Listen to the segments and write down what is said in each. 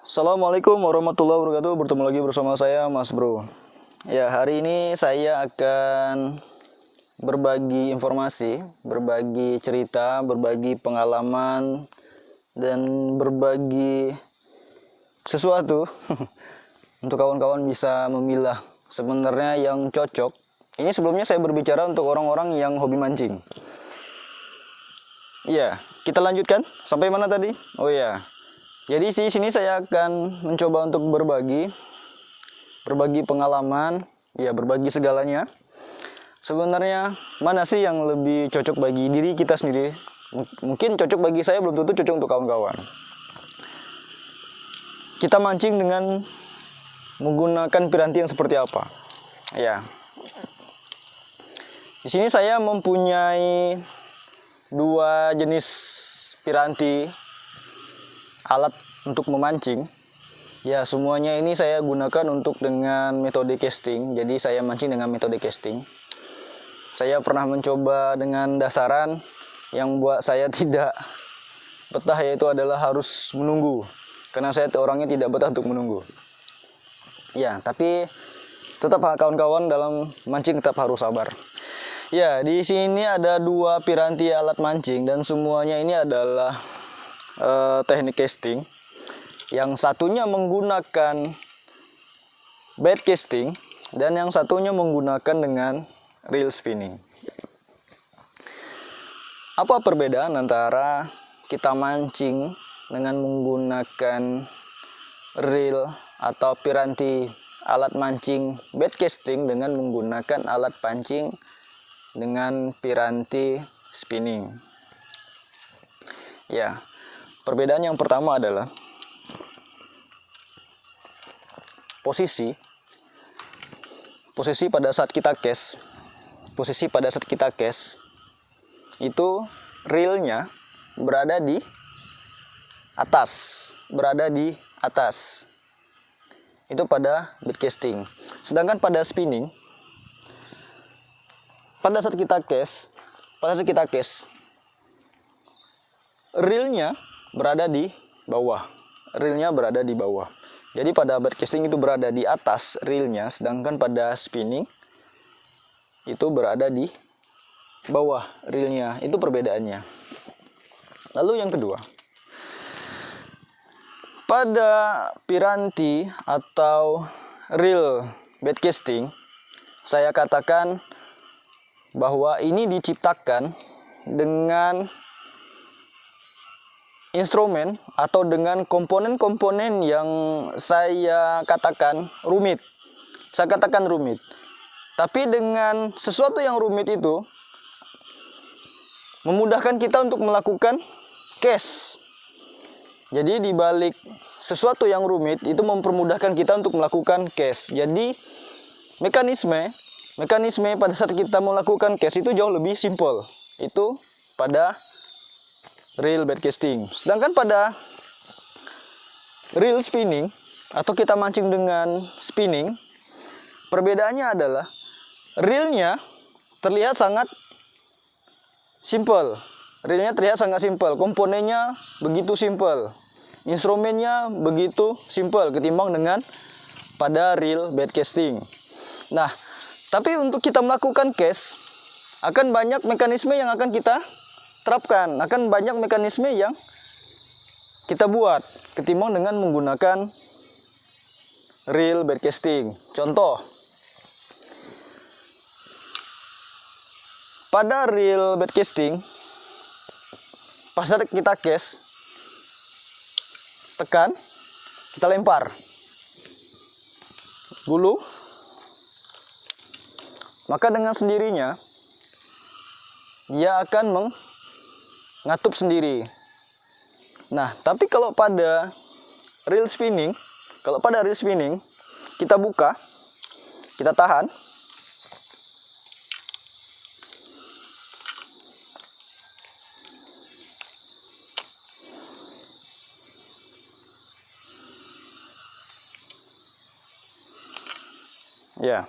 Assalamualaikum warahmatullahi wabarakatuh. Bertemu lagi bersama saya Mas Bro. Ya, hari ini saya akan berbagi informasi, berbagi cerita, berbagi pengalaman, dan berbagi sesuatu untuk kawan-kawan bisa memilah sebenarnya yang cocok. Ini sebelumnya saya berbicara untuk orang-orang yang hobi mancing. Iya, kita lanjutkan. Sampai mana tadi? Oh ya. Jadi di sini saya akan mencoba untuk berbagi pengalaman, ya berbagi segalanya. Sebenarnya mana sih yang lebih cocok bagi diri kita sendiri? Mungkin cocok bagi saya, belum tentu cocok untuk kawan-kawan. Kita mancing dengan menggunakan piranti yang seperti apa? Ya. Di sini saya mempunyai dua jenis piranti alat untuk memancing. Ya, semuanya ini saya gunakan untuk dengan metode casting. Jadi saya mancing dengan metode casting. Saya pernah mencoba dengan dasaran yang buat saya tidak betah, yaitu adalah harus menunggu. Karena saya orangnya tidak betah untuk menunggu. Ya, tapi tetap kawan-kawan dalam mancing tetap harus sabar. Ya, di sini ada dua piranti alat mancing dan semuanya ini adalah teknik casting. Yang satunya menggunakan bait casting dan yang satunya menggunakan dengan reel spinning. Apa perbedaan antara kita mancing dengan menggunakan reel atau piranti alat mancing bait casting dengan menggunakan alat pancing dengan piranti spinning? Ya, perbedaan yang pertama adalah posisi pada saat kita cast. Posisi pada saat kita cast itu reelnya berada di atas, Itu pada bait casting. Sedangkan pada spinning, pada saat kita cast, reelnya berada di bawah. Jadi pada bait casting itu berada di atas reelnya, sedangkan pada spinning itu berada di bawah reelnya. Itu perbedaannya. Lalu yang kedua, pada piranti atau reel bait casting, saya katakan bahwa ini diciptakan dengan instrumen atau dengan komponen-komponen yang saya katakan rumit. Tapi dengan sesuatu yang rumit itu memudahkan kita untuk melakukan cast. Jadi di balik sesuatu yang rumit itu mempermudahkan kita untuk melakukan cast. Jadi mekanisme pada saat kita melakukan cast itu jauh lebih simpel. Itu pada reel bait casting. Sedangkan pada reel spinning atau kita mancing dengan spinning, perbedaannya adalah reelnya terlihat sangat simpel. Komponennya begitu simpel. Instrumennya begitu simpel ketimbang dengan pada reel bait casting. Nah, tapi untuk kita melakukan cast akan banyak mekanisme yang akan kita terapkan, akan banyak mekanisme yang kita buat ketimbang dengan menggunakan reel bait casting. Contoh, pada reel bait casting, pas kita cast, tekan, kita lempar, gulung, maka dengan sendirinya dia akan ngatup sendiri. Nah, tapi kalau pada reel spinning, kita buka, kita tahan, ya,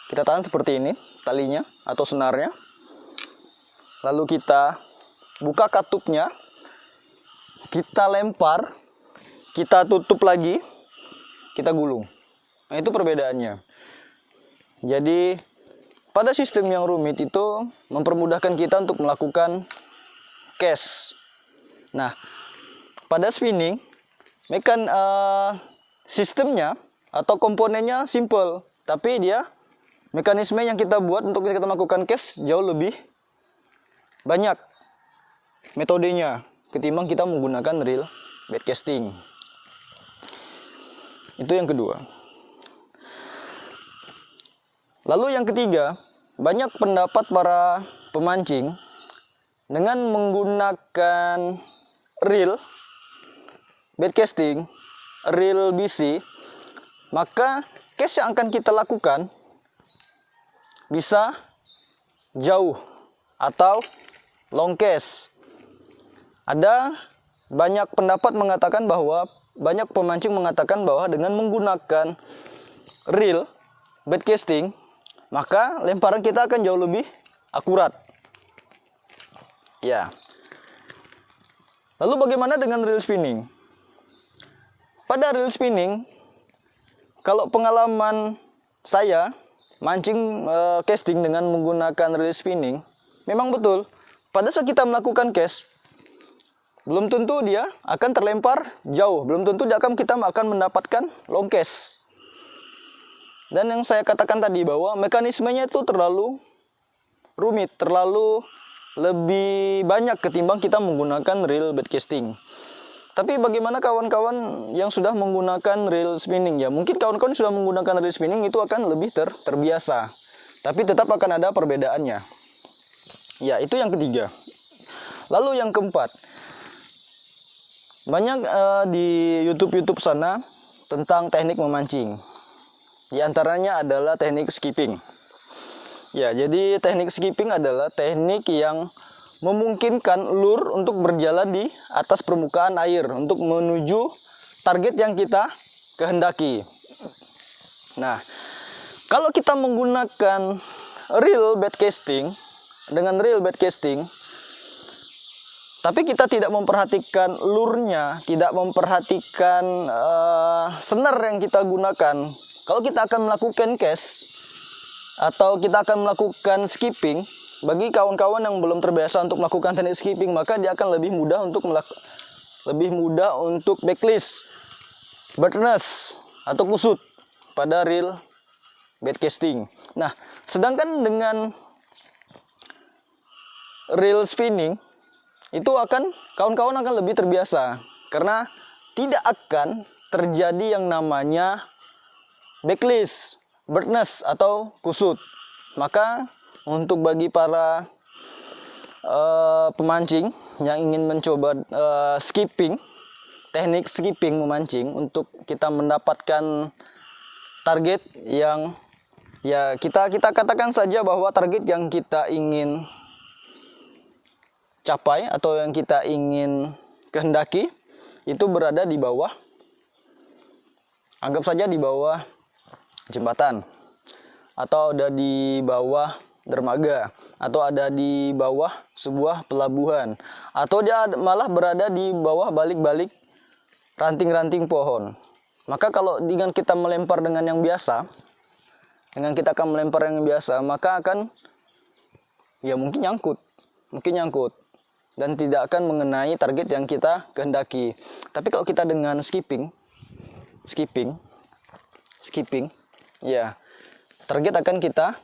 kita tahan seperti ini talinya atau senarnya. Lalu kita buka katupnya, kita lempar, kita tutup lagi, kita gulung. Nah, itu perbedaannya. Jadi pada sistem yang rumit itu mempermudahkan kita untuk melakukan cast. Nah, pada spinning sistemnya atau komponennya simple, tapi dia mekanisme yang kita buat untuk kita melakukan cast jauh lebih banyak metodenya ketimbang kita menggunakan reel bait casting. Itu yang kedua. Lalu yang ketiga, banyak pendapat para pemancing dengan menggunakan reel bait casting, reel BC, maka cast yang akan kita lakukan bisa jauh atau long cast. Ada banyak pendapat mengatakan bahwa, banyak pemancing mengatakan bahwa dengan menggunakan reel bait casting, maka lemparan kita akan jauh lebih akurat. Ya. Lalu bagaimana dengan reel spinning? Pada reel spinning, kalau pengalaman saya mancing casting dengan menggunakan reel spinning, memang betul pada saat kita melakukan cast, belum tentu dia akan terlempar jauh, belum tentu kita akan mendapatkan long cast. Dan yang saya katakan tadi bahwa mekanismenya itu terlalu rumit, terlalu lebih banyak ketimbang kita menggunakan reel bait casting. Tapi bagaimana kawan-kawan yang sudah menggunakan reel spinning? Ya mungkin kawan-kawan sudah menggunakan reel spinning itu akan lebih terbiasa. Tapi tetap akan ada perbedaannya. Ya, itu yang ketiga. Lalu yang keempat, banyak di YouTube sana tentang teknik memancing. Di antaranya adalah teknik skipping. Ya, jadi teknik skipping adalah teknik yang memungkinkan lure untuk berjalan di atas permukaan air untuk menuju target yang kita kehendaki. Nah, kalau kita menggunakan reel bait casting, dengan reel bait casting, tapi kita tidak memperhatikan lure-nya, tidak memperhatikan senar yang kita gunakan. Kalau kita akan melakukan cast atau kita akan melakukan skipping, bagi kawan-kawan yang belum terbiasa untuk melakukan teknik skipping, maka dia akan lebih mudah untuk backlist, birdnest atau kusut pada reel bait casting. Nah, sedangkan dengan reel spinning itu kawan-kawan akan lebih terbiasa karena tidak akan terjadi yang namanya backlist, birdnest atau kusut. Maka untuk bagi para pemancing yang ingin mencoba teknik skipping memancing untuk kita mendapatkan target yang ya kita katakan saja bahwa target yang kita ingin capai atau yang kita ingin kehendaki itu berada di bawah, anggap saja di bawah jembatan, atau ada di bawah dermaga, atau ada di bawah sebuah pelabuhan, atau dia malah berada di bawah balik-balik ranting-ranting pohon. Maka kalau dengan kita melempar dengan yang biasa, maka akan ya mungkin nyangkut dan tidak akan mengenai target yang kita kehendaki. Tapi kalau kita dengan skipping, ya target akan kita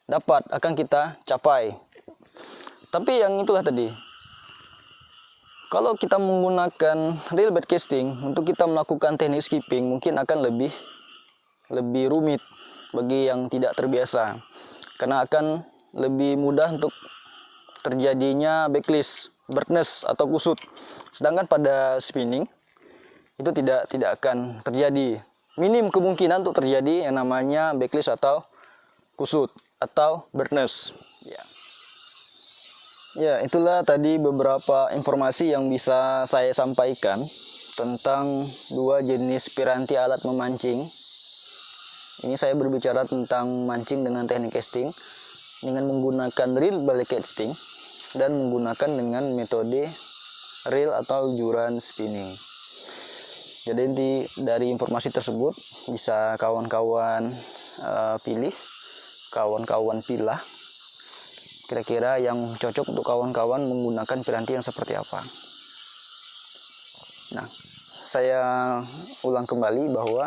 dapat, akan kita capai. Tapi yang itulah tadi, kalau kita menggunakan reel bait casting untuk kita melakukan teknik skipping mungkin akan lebih rumit bagi yang tidak terbiasa, karena akan lebih mudah untuk terjadinya backlist, birdnest atau kusut. Sedangkan pada spinning itu tidak akan terjadi. Minim kemungkinan untuk terjadi yang namanya backlist atau kusut atau birdnest. Ya, itulah tadi beberapa informasi yang bisa saya sampaikan tentang dua jenis piranti alat memancing. Ini saya berbicara tentang mancing dengan teknik casting dengan menggunakan reel bait casting dan menggunakan dengan metode reel atau joran spinning. Jadi inti dari informasi tersebut bisa kawan-kawan pilih, kawan-kawan pilah kira-kira yang cocok untuk kawan-kawan menggunakan piranti yang seperti apa. Nah, saya ulang kembali bahwa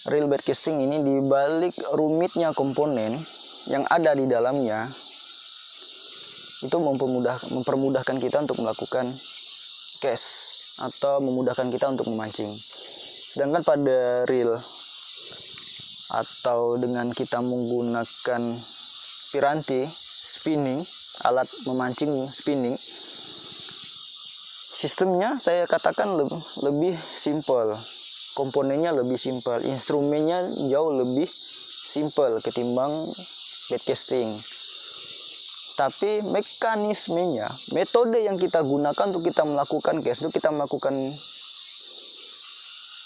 reel baitcasting ini dibalik rumitnya komponen yang ada di dalamnya itu mempermudahkan kita untuk melakukan cast atau memudahkan kita untuk memancing. Sedangkan pada reel atau dengan kita menggunakan piranti spinning, alat memancing spinning, sistemnya saya katakan lebih simpel, komponennya lebih simpel, instrumennya jauh lebih simpel ketimbang baitcasting. Tapi mekanismenya, metode yang kita gunakan untuk kita melakukan cast, untuk kita melakukan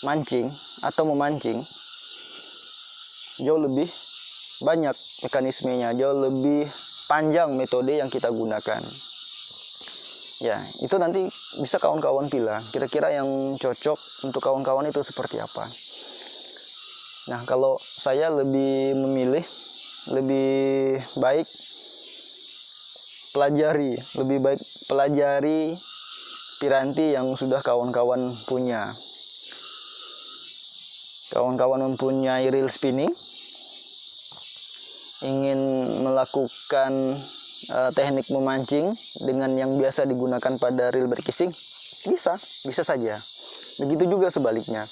mancing atau memancing, jauh lebih banyak mekanismenya, jauh lebih panjang metode yang kita gunakan. Ya, itu nanti bisa kawan-kawan pilih kira-kira yang cocok untuk kawan-kawan itu seperti apa. Nah, kalau saya lebih memilih, lebih baik pelajari piranti yang sudah kawan-kawan punya. Kawan-kawan mempunyai reel spinning, ingin melakukan teknik memancing dengan yang biasa digunakan pada reel baitcasting, bisa saja. Begitu juga sebaliknya.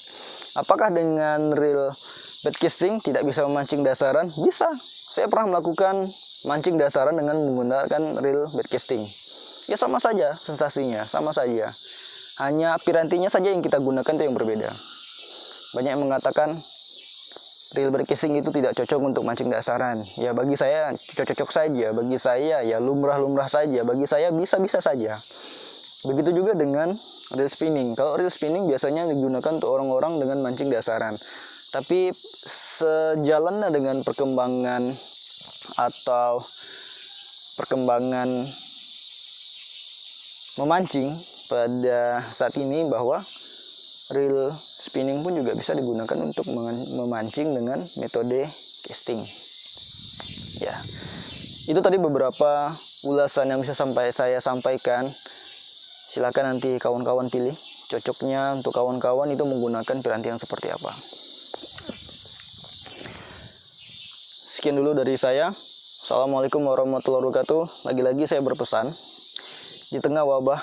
Apakah dengan reel baitcasting tidak bisa memancing dasaran? Bisa. Saya pernah melakukan mancing dasaran dengan menggunakan reel baitcasting. Ya sama saja sensasinya, sama saja. Hanya pirantinya saja yang kita gunakan itu yang berbeda. Banyak yang mengatakan reel baitcasting itu tidak cocok untuk mancing dasaran. Ya bagi saya cocok-cocok saja, bagi saya ya lumrah-lumrah saja, bagi saya bisa-bisa saja. Begitu juga dengan reel spinning. Kalau reel spinning biasanya digunakan untuk orang-orang dengan mancing dasaran. Tapi sejalannya dengan perkembangan memancing pada saat ini, bahwa reel spinning pun juga bisa digunakan untuk memancing dengan metode casting. Ya, itu tadi beberapa ulasan yang bisa saya sampaikan. Silakan nanti kawan-kawan pilih cocoknya untuk kawan-kawan itu menggunakan piranti yang seperti apa. Sekian dulu dari saya. Assalamualaikum warahmatullahi wabarakatuh. Lagi-lagi saya berpesan, di tengah wabah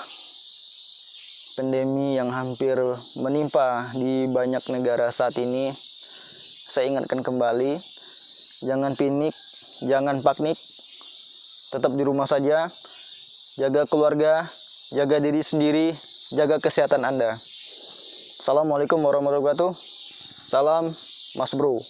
pandemi yang hampir menimpa di banyak negara saat ini, saya ingatkan kembali, jangan panik, jangan panik, tetap di rumah saja, jaga keluarga, jaga diri sendiri, jaga kesehatan Anda. Assalamualaikum warahmatullahi wabarakatuh. Salam Mas Bro.